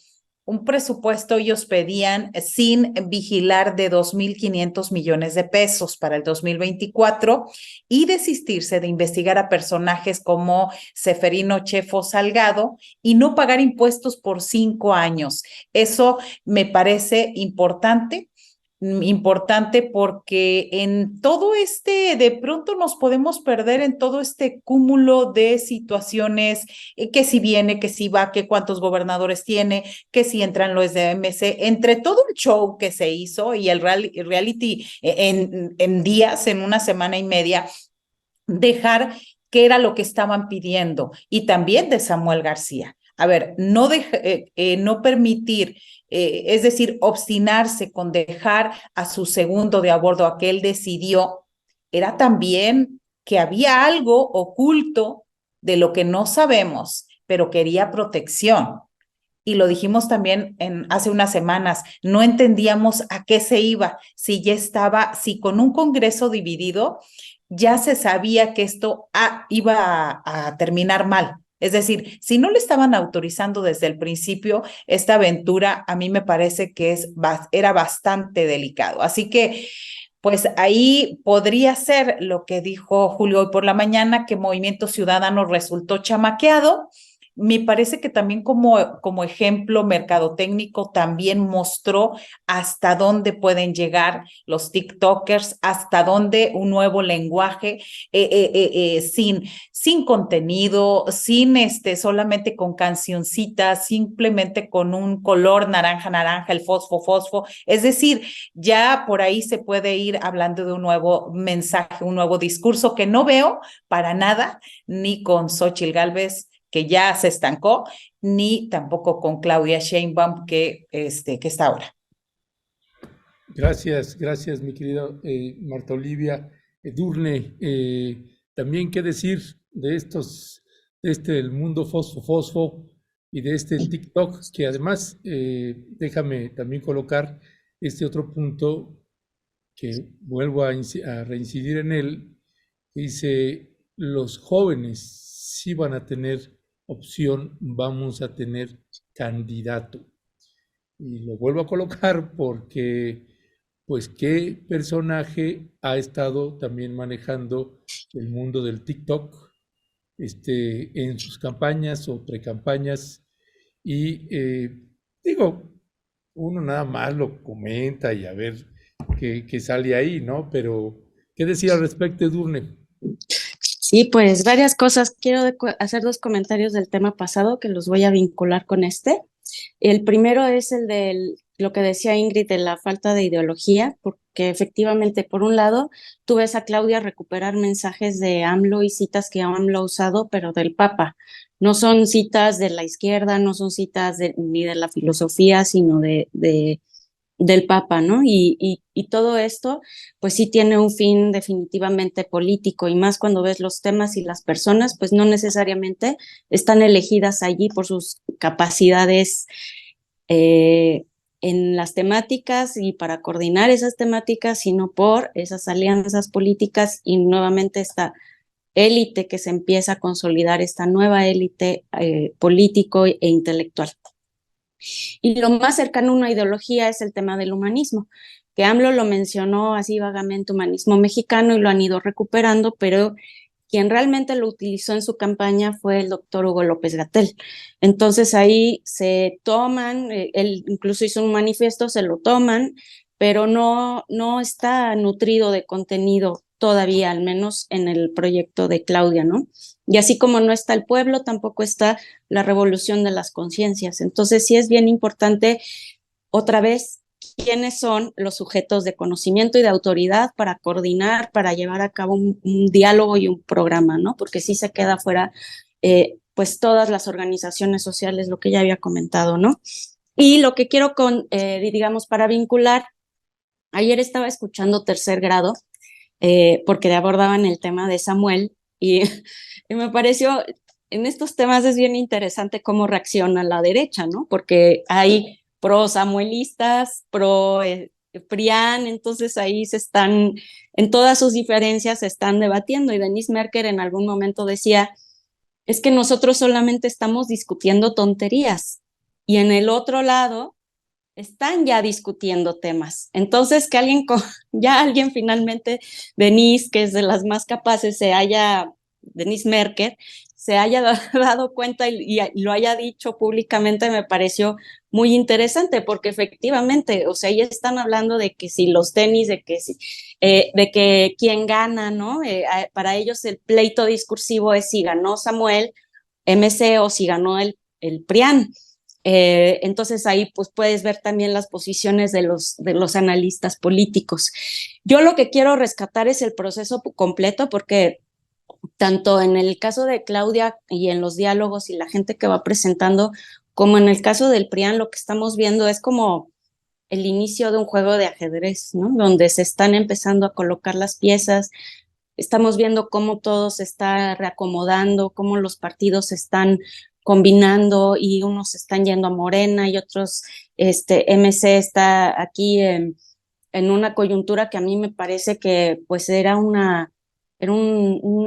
D: un presupuesto ellos pedían sin vigilar de 2.500 millones de pesos para el 2024 y desistirse de investigar a personajes como Seferino Chefo Salgado y no pagar impuestos por 5 años. Eso me parece importante porque en todo de pronto nos podemos perder en todo este cúmulo de situaciones, que si viene, que si va, que cuántos gobernadores tiene, que si entran los de MC, entre todo el show que se hizo y el reality en días, en una semana y media, dejar qué era lo que estaban pidiendo, y también de Samuel García. A ver, no permitir, es decir, obstinarse con dejar a su segundo de a bordo, a que él decidió, era también que había algo oculto de lo que no sabemos, pero quería protección. Y lo dijimos también hace unas semanas, no entendíamos a qué se iba, si con un Congreso dividido ya se sabía que esto iba a terminar mal. Es decir, si no le estaban autorizando desde el principio, esta aventura a mí me parece que era bastante delicado. Así que, pues ahí podría ser lo que dijo Julio hoy por la mañana, que Movimiento Ciudadano resultó chamaqueado. Me parece que también como ejemplo mercadotécnico también mostró hasta dónde pueden llegar los TikTokers, hasta dónde un nuevo lenguaje sin contenido, solamente con cancioncitas, simplemente con un color naranja, el fosfo. Es decir, ya por ahí se puede ir hablando de un nuevo mensaje, un nuevo discurso que no veo para nada ni con Xóchitl Gálvez, que ya se estancó, ni tampoco con Claudia Sheinbaum, que está ahora.
A: Gracias, mi querida Marta Olivia. Edurne, también qué decir de el mundo fosfo y de este TikTok, que además, déjame también colocar este otro punto, que vuelvo a reincidir en él, que dice, los jóvenes sí van a tener opción, vamos a tener candidato. Y lo vuelvo a colocar porque, pues, ¿qué personaje ha estado también manejando el mundo del TikTok en sus campañas o precampañas? Y digo, uno nada más lo comenta y a ver qué sale ahí, ¿no? Pero, ¿qué decir al respecto, Edurne?
C: Sí, pues varias cosas. Quiero hacer 2 comentarios del tema pasado que los voy a vincular con este. El primero es el de lo que decía Ingrid de la falta de ideología, porque efectivamente, por un lado, tú ves a Claudia recuperar mensajes de AMLO y citas que AMLO ha usado, pero del Papa. No son citas de la izquierda, no son citas ni de la filosofía, sino del Papa, ¿no? Y todo esto, pues sí tiene un fin definitivamente político, y más cuando ves los temas y las personas, pues no necesariamente están elegidas allí por sus capacidades en las temáticas y para coordinar esas temáticas, sino por esas alianzas políticas y nuevamente esta élite que se empieza a consolidar, esta nueva élite político e intelectual. Y lo más cercano a una ideología es el tema del humanismo, que AMLO lo mencionó así vagamente, humanismo mexicano, y lo han ido recuperando, pero quien realmente lo utilizó en su campaña fue el doctor Hugo López-Gatell. Entonces ahí se toman, él incluso hizo un manifiesto, se lo toman, pero no está nutrido de contenido todavía, al menos en el proyecto de Claudia, ¿no? Y así como no está el pueblo, tampoco está la revolución de las conciencias. Entonces sí es bien importante, otra vez, quiénes son los sujetos de conocimiento y de autoridad para coordinar, para llevar a cabo un diálogo y un programa, ¿no? Porque sí se queda fuera, pues, todas las organizaciones sociales, lo que ya había comentado, ¿no? Y lo que quiero digamos, para vincular, ayer estaba escuchando Tercer Grado, porque abordaban el tema de Samuel, y me pareció, en estos temas es bien interesante cómo reacciona la derecha, ¿no? Porque hay pro samuelistas, pro PRIAN, entonces ahí se están, en todas sus diferencias se están debatiendo, y Denise Merker en algún momento decía, es que nosotros solamente estamos discutiendo tonterías, y en el otro lado están ya discutiendo temas. Entonces, que ya alguien finalmente, Denise, que es de las más capaces, Denise Merker, se haya dado cuenta y lo haya dicho públicamente, me pareció muy interesante, porque efectivamente, o sea, ya están hablando de que si los tenis, de que quién gana, ¿no? Para ellos el pleito discursivo es si ganó Samuel MC o si ganó el PRIAN. Entonces ahí pues puedes ver también las posiciones de los analistas políticos. Yo lo que quiero rescatar es el proceso completo, porque tanto en el caso de Claudia y en los diálogos y la gente que va presentando, como en el caso del PRIAN, lo que estamos viendo es como el inicio de un juego de ajedrez, ¿no? Donde se están empezando a colocar las piezas, estamos viendo cómo todo se está reacomodando, cómo los partidos se están combinando y unos están yendo a Morena y otros, MC está aquí en una coyuntura que a mí me parece que pues era una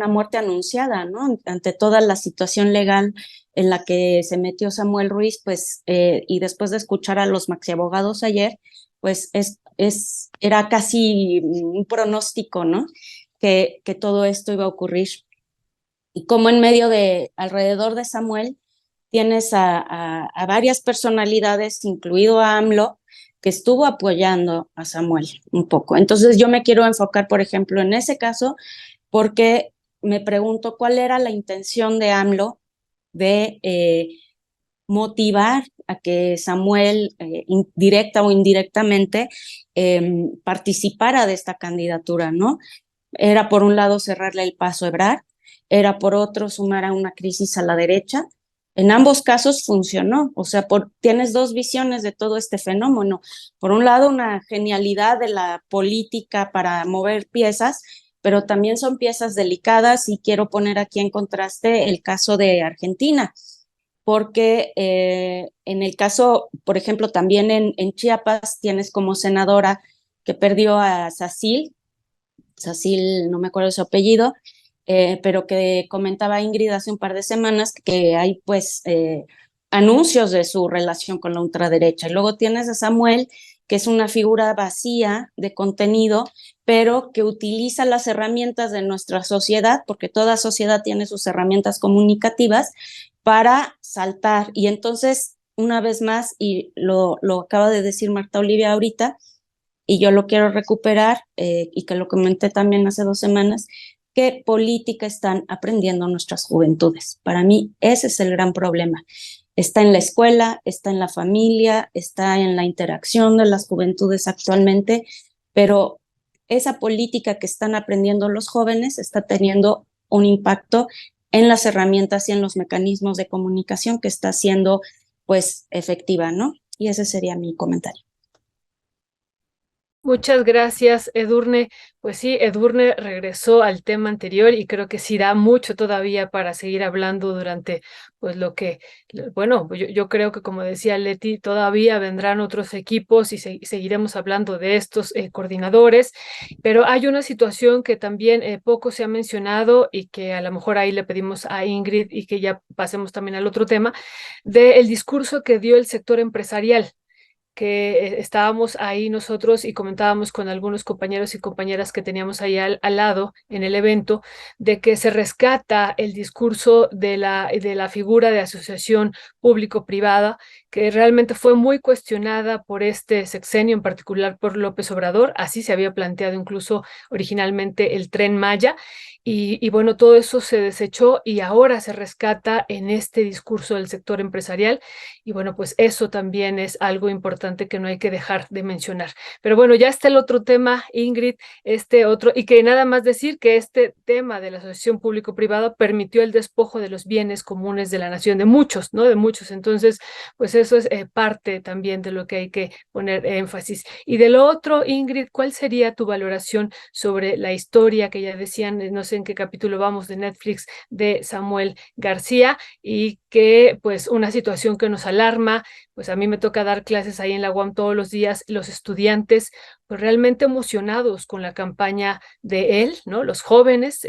C: muerte anunciada, ¿no? Ante toda la situación legal en la que se metió Samuel Ruiz, pues, y después de escuchar a los maxiabogados ayer, pues era casi un pronóstico, ¿no? Que todo esto iba a ocurrir. Y como alrededor de Samuel, tienes a varias personalidades, incluido a AMLO, que estuvo apoyando a Samuel un poco. Entonces yo me quiero enfocar, por ejemplo, en ese caso, porque me pregunto cuál era la intención de AMLO de motivar a que Samuel, directa o indirectamente, participara de esta candidatura, ¿no? Era por un lado cerrarle el paso a Ebrard, era por otro sumar a una crisis a la derecha. En ambos casos funcionó, o sea, tienes dos visiones de todo este fenómeno. Por un lado, una genialidad de la política para mover piezas, pero también son piezas delicadas, y quiero poner aquí en contraste el caso de Argentina, porque en el caso, por ejemplo, también en Chiapas tienes como senadora que perdió a Sacil, no me acuerdo su apellido, pero que comentaba Ingrid hace un par de semanas que hay pues anuncios de su relación con la ultraderecha. Y luego tienes a Samuel, que es una figura vacía de contenido, pero que utiliza las herramientas de nuestra sociedad, porque toda sociedad tiene sus herramientas comunicativas, para saltar. Y entonces, una vez más, y lo acaba de decir Marta Olivia ahorita, y yo lo quiero recuperar, y que lo comenté también hace 2 semanas, qué política están aprendiendo nuestras juventudes. Para mí ese es el gran problema. Está en la escuela, está en la familia, está en la interacción de las juventudes actualmente, pero esa política que están aprendiendo los jóvenes está teniendo un impacto en las herramientas y en los mecanismos de comunicación que está siendo pues efectiva, ¿no? Y ese sería mi comentario.
E: Muchas gracias, Edurne. Pues sí, Edurne regresó al tema anterior y creo que sí da mucho todavía para seguir hablando durante, pues bueno, yo creo que como decía Leti, todavía vendrán otros equipos y seguiremos hablando de estos coordinadores, pero hay una situación que también poco se ha mencionado y que a lo mejor ahí le pedimos a Ingrid y que ya pasemos también al otro tema, del discurso que dio el sector empresarial, que estábamos ahí nosotros y comentábamos con algunos compañeros y compañeras que teníamos ahí al lado en el evento, de que se rescata el discurso de la figura de asociación público-privada, que realmente fue muy cuestionada por este sexenio, en particular por López Obrador. Así se había planteado incluso originalmente el Tren Maya. Y bueno, todo eso se desechó y ahora se rescata en este discurso del sector empresarial. Y bueno, pues eso también es algo importante que no hay que dejar de mencionar. Pero bueno, ya está el otro tema, Ingrid, y que nada más decir que este tema de la asociación público-privada permitió el despojo de los bienes comunes de la nación, de muchos, ¿no? De muchos. Entonces, pues eso es parte también de lo que hay que poner énfasis. Y de lo otro, Ingrid, ¿cuál sería tu valoración sobre la historia que ya decían, no sé sé en qué capítulo vamos de Netflix de Samuel García, y que pues una situación que nos alarma. Pues a mí me toca dar clases ahí en la UAM todos los días, los estudiantes pues realmente emocionados con la campaña de él, ¿no? Los jóvenes,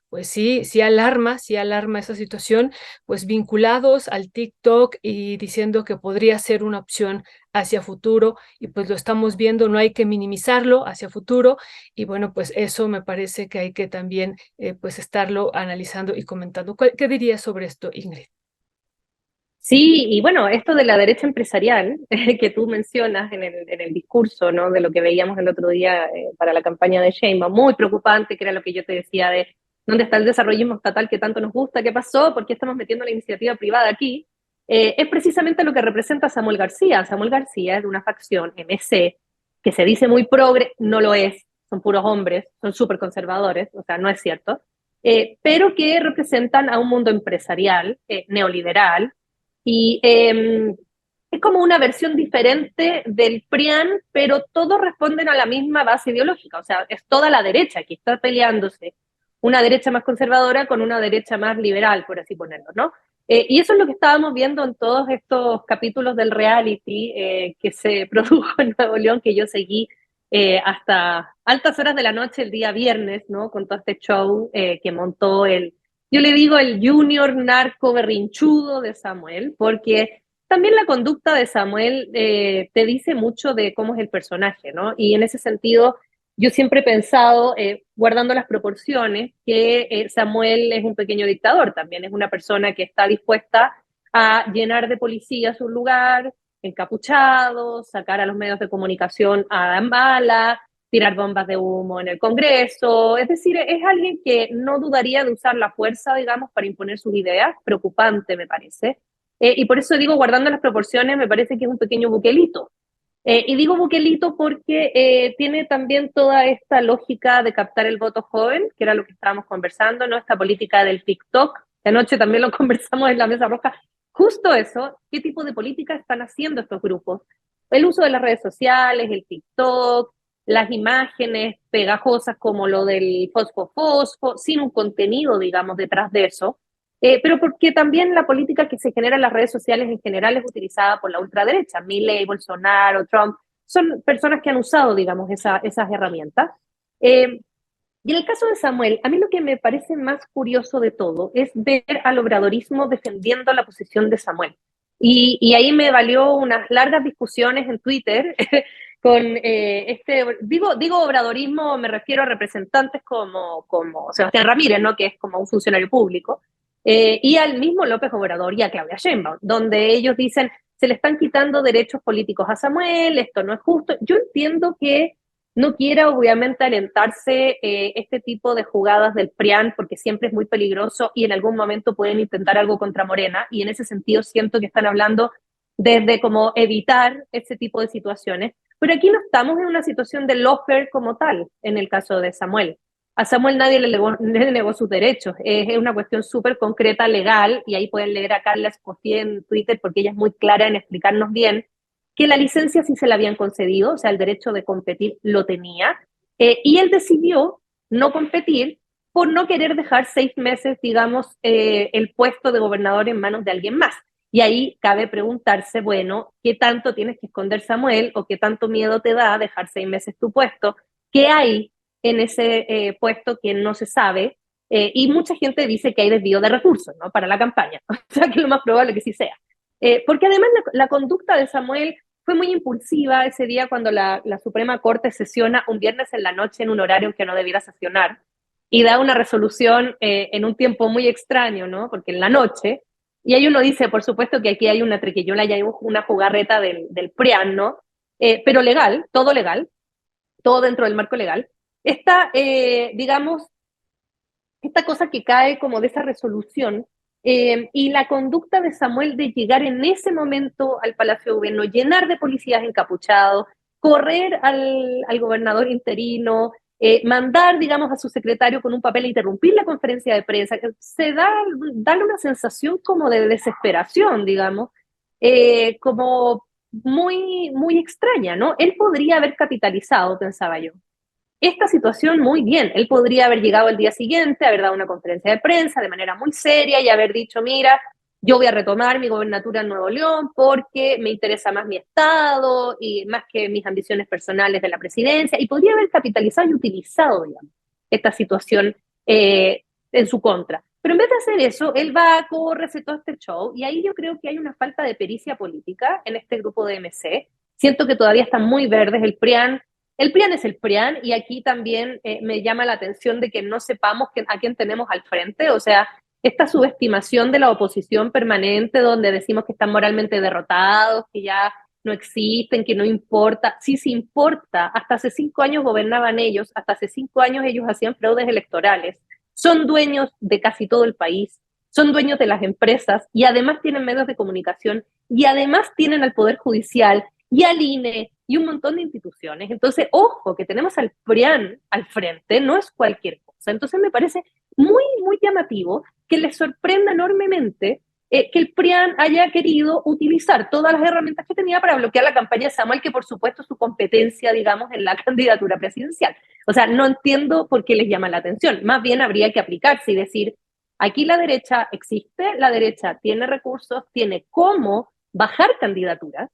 E: pues sí alarma esa situación, pues vinculados al TikTok y diciendo que podría ser una opción hacia futuro, y pues lo estamos viendo, no hay que minimizarlo hacia futuro, y bueno, pues eso me parece que hay que también pues estarlo analizando y comentando. ¿Qué dirías sobre esto, Ingrid?
F: Sí, y bueno, esto de la derecha empresarial que tú mencionas en el discurso, ¿no? De lo que veíamos el otro día para la campaña de Sheinbaum, muy preocupante, que era lo que yo te decía de dónde está el desarrollismo estatal que tanto nos gusta, qué pasó, por qué estamos metiendo la iniciativa privada aquí, es precisamente lo que representa Samuel García. Samuel García es de una facción MC que se dice muy progre, no lo es, son puros hombres, son súper conservadores, o sea, no es cierto, pero que representan a un mundo empresarial, neoliberal, y es como una versión diferente del PRIAN, pero todos responden a la misma base ideológica. O sea, es toda la derecha que está peleándose, una derecha más conservadora con una derecha más liberal, por así ponerlo, ¿no? Y eso es lo que estábamos viendo en todos estos capítulos del reality que se produjo en Nuevo León, que yo seguí hasta altas horas de la noche el día viernes, ¿no? Con todo este show que montó yo le digo el junior narco berrinchudo de Samuel, porque también la conducta de Samuel te dice mucho de cómo es el personaje, ¿no? Y en ese sentido, yo siempre he pensado, guardando las proporciones, que Samuel es un pequeño dictador también, es una persona que está dispuesta a llenar de policías un lugar, encapuchado, sacar a los medios de comunicación a bala, tirar bombas de humo en el Congreso. Es decir, es alguien que no dudaría de usar la fuerza, digamos, para imponer sus ideas. Preocupante, me parece. Y por eso digo, guardando las proporciones, me parece que es un pequeño buquelito. Y digo buquelito porque tiene también toda esta lógica de captar el voto joven, que era lo que estábamos conversando, ¿no? Esta política del TikTok, que anoche también lo conversamos en la mesa roja. Justo eso, ¿qué tipo de política están haciendo estos grupos? El uso de las redes sociales, el TikTok, las imágenes pegajosas como lo del fosfo, sin un contenido, digamos, detrás de eso, pero porque también la política que se genera en las redes sociales en general es utilizada por la ultraderecha. Milei, Bolsonaro, Trump, son personas que han usado, digamos, esas herramientas. Y en el caso de Samuel, a mí lo que me parece más curioso de todo es ver al obradorismo defendiendo la posición de Samuel. Y ahí me valió unas largas discusiones en Twitter con digo obradorismo, me refiero a representantes como Sebastián Ramírez, ¿no? Que es como un funcionario público, y al mismo López Obrador y a Claudia Sheinbaum, donde ellos dicen, se le están quitando derechos políticos a Samuel, esto no es justo. Yo entiendo que no quiera obviamente alentarse este tipo de jugadas del PRIAN, porque siempre es muy peligroso y en algún momento pueden intentar algo contra Morena, y en ese sentido siento que están hablando desde como evitar ese tipo de situaciones, pero aquí no estamos en una situación de lawfare como tal, en el caso de Samuel. A Samuel nadie le negó sus derechos, es una cuestión súper concreta, legal, y ahí pueden leer a Carla Escoffier en Twitter porque ella es muy clara en explicarnos bien que la licencia sí se la habían concedido, o sea, el derecho de competir lo tenía, y él decidió no competir por no querer dejar 6 meses, digamos, el puesto de gobernador en manos de alguien más. Y ahí cabe preguntarse, bueno, ¿qué tanto tienes que esconder, Samuel, o qué tanto miedo te da dejar 6 meses tu puesto? ¿Qué hay en ese puesto que no se sabe? Y mucha gente dice que hay desvío de recursos, ¿no? Para la campaña, o sea, que lo más probable que sí sea. Porque además la conducta de Samuel fue muy impulsiva ese día cuando la Suprema Corte sesiona un viernes en la noche en un horario en que no debiera sesionar y da una resolución en un tiempo muy extraño, ¿no? Porque en la noche, y ahí uno dice, por supuesto que aquí hay una triquiñuela y hay una jugarreta del PRIAN, ¿no? Pero legal, todo dentro del marco legal. Digamos, esta cosa que cae como de esa resolución, y la conducta de Samuel de llegar en ese momento al Palacio de Gobierno, llenar de policías encapuchados, correr al gobernador interino, mandar, digamos, a su secretario con un papel e interrumpir la conferencia de prensa, darle una sensación como de desesperación, digamos, como muy, muy extraña, ¿no? Él podría haber capitalizado, pensaba yo, esta situación muy bien. Él podría haber llegado el día siguiente, haber dado una conferencia de prensa de manera muy seria y haber dicho, mira, yo voy a retomar mi gobernatura en Nuevo León porque me interesa más mi estado y más que mis ambiciones personales de la presidencia, y podría haber capitalizado y utilizado, digamos, esta situación en su contra. Pero en vez de hacer eso, él va, corre, hace todo este show, y ahí yo creo que hay una falta de pericia política en este grupo de MC. Siento que todavía están muy verdes. El PRIAN es el PRIAN, y aquí también me llama la atención de que no sepamos a quién tenemos al frente. O sea, esta subestimación de la oposición permanente, donde decimos que están moralmente derrotados, que ya no existen, que no importa. Sí, sí importa. Hasta hace 5 años gobernaban ellos, hasta hace 5 años ellos hacían fraudes electorales. Son dueños de casi todo el país, son dueños de las empresas, y además tienen medios de comunicación, y además tienen al Poder Judicial y al INE y un montón de instituciones. Entonces, ojo, que tenemos al PRIAN al frente, no es cualquier cosa. Entonces me parece muy, muy llamativo que les sorprenda enormemente que el PRIAN haya querido utilizar todas las herramientas que tenía para bloquear la campaña de Samuel, que por supuesto es su competencia, digamos, en la candidatura presidencial. O sea, no entiendo por qué les llama la atención. Más bien habría que aplicarse y decir, aquí la derecha existe, la derecha tiene recursos, tiene cómo bajar candidaturas.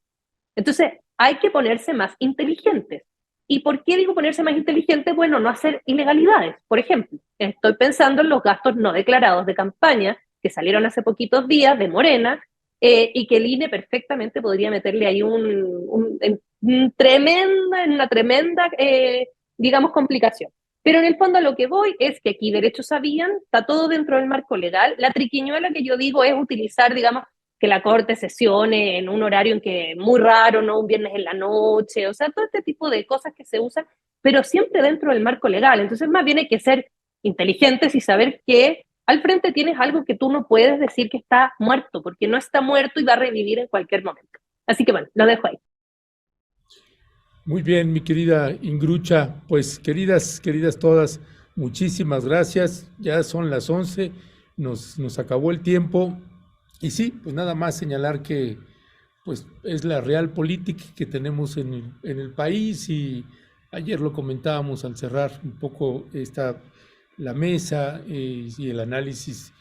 F: Entonces, hay que ponerse más inteligentes. ¿Y por qué digo ponerse más inteligentes? Bueno, no hacer ilegalidades. Por ejemplo, estoy pensando en los gastos no declarados de campaña que salieron hace poquitos días de Morena, y que el INE perfectamente podría meterle ahí una tremenda, digamos, complicación. Pero en el fondo a lo que voy es que aquí derechos habían, está todo dentro del marco legal. La triquiñuela que yo digo es utilizar, digamos, que la corte sesione en un horario en que muy raro, ¿no? Un viernes en la noche, o sea, todo este tipo de cosas que se usan, pero siempre dentro del marco legal. Entonces, más bien hay que ser inteligentes y saber que al frente tienes algo que tú no puedes decir que está muerto, porque no está muerto y va a revivir en cualquier momento. Así que bueno, lo dejo ahí.
A: Muy bien, mi querida Ingrucha, pues queridas todas, muchísimas gracias. Ya son las 11, nos acabó el tiempo. Y sí, pues nada más señalar que pues es la realpolitik que tenemos en el país, y ayer lo comentábamos al cerrar un poco la mesa y el análisis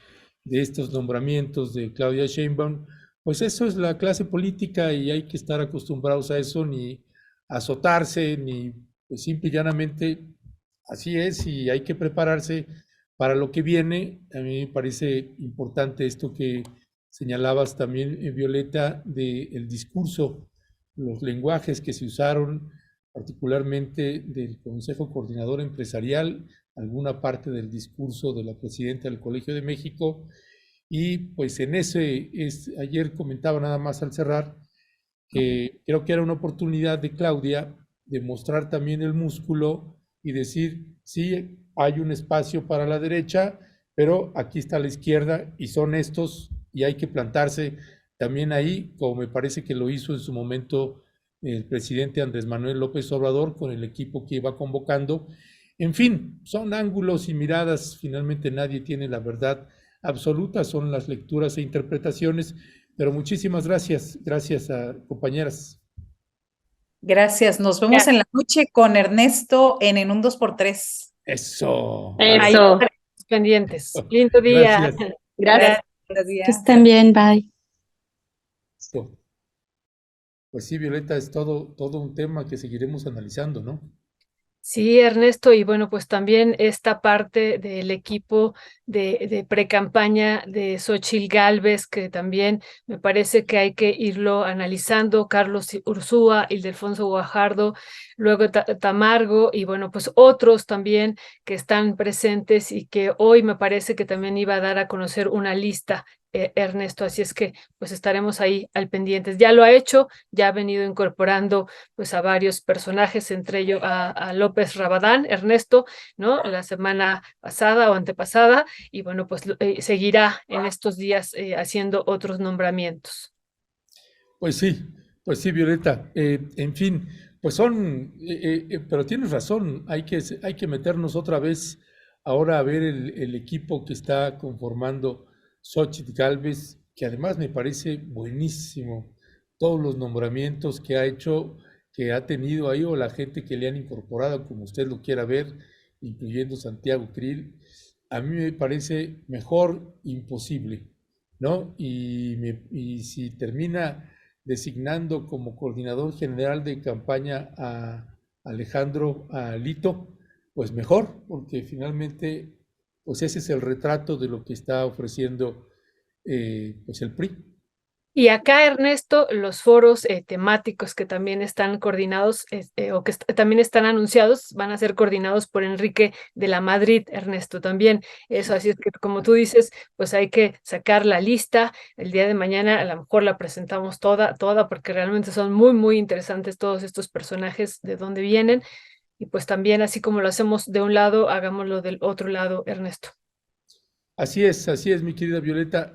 A: de estos nombramientos de Claudia Sheinbaum. Pues eso es la clase política y hay que estar acostumbrados a eso, ni azotarse, ni pues simple y llanamente así es, y hay que prepararse para lo que viene. A mí me parece importante esto que señalabas también, Violeta, del discurso, los lenguajes que se usaron, particularmente del Consejo Coordinador Empresarial, alguna parte del discurso de la presidenta del Colegio de México, y pues en ayer comentaba nada más al cerrar, que creo que era una oportunidad de Claudia de mostrar también el músculo y decir, sí, hay un espacio para la derecha, pero aquí está la izquierda y son estos, y hay que plantarse también ahí, como me parece que lo hizo en su momento el presidente Andrés Manuel López Obrador con el equipo que iba convocando. En fin, son ángulos y miradas, finalmente nadie tiene la verdad absoluta, son las lecturas e interpretaciones, pero muchísimas gracias a compañeras.
D: Gracias, nos vemos en la noche con Ernesto en un 2x3.
A: Eso.
F: Eso.
E: Pendientes. Lindo día.
A: Gracias.
F: Gracias.
C: Que estén bien, bye.
A: Pues sí, Violeta, es todo un tema que seguiremos analizando, ¿no?
E: Sí, Ernesto, y bueno, pues también esta parte del equipo de pre-campaña de Xóchitl Gálvez, que también me parece que hay que irlo analizando, Carlos Ursúa, Ildefonso Guajardo, luego Tamargo, y bueno, pues otros también que están presentes y que hoy me parece que también iba a dar a conocer una lista, Ernesto, así es que pues estaremos ahí al pendientes. Ya lo ha hecho, ya ha venido incorporando pues a varios personajes, entre ellos a López Rabadán, Ernesto, ¿no? La semana pasada o antepasada, y bueno, pues seguirá en estos días haciendo otros nombramientos.
A: Pues sí, Violeta. En fin, pues pero tienes razón, hay que meternos otra vez ahora a ver el equipo que está conformando Xóchitl Gálvez, que además me parece buenísimo, todos los nombramientos que ha hecho, que ha tenido ahí o la gente que le han incorporado, como usted lo quiera ver, incluyendo Santiago Krill, a mí me parece mejor imposible, ¿no? Y si termina designando como coordinador general de campaña a Alejandro Lito, pues mejor, porque finalmente pues ese es el retrato de lo que está ofreciendo pues el PRI.
E: Y acá, Ernesto, los foros temáticos que también están coordinados o que también están anunciados van a ser coordinados por Enrique de la Madrid, Ernesto, también. Eso, así es que como tú dices, pues hay que sacar la lista. El día de mañana a lo mejor la presentamos toda, porque realmente son muy, muy interesantes todos estos personajes, de dónde vienen. Y pues también, así como lo hacemos de un lado, hagámoslo del otro lado, Ernesto.
A: Así es, mi querida Violeta.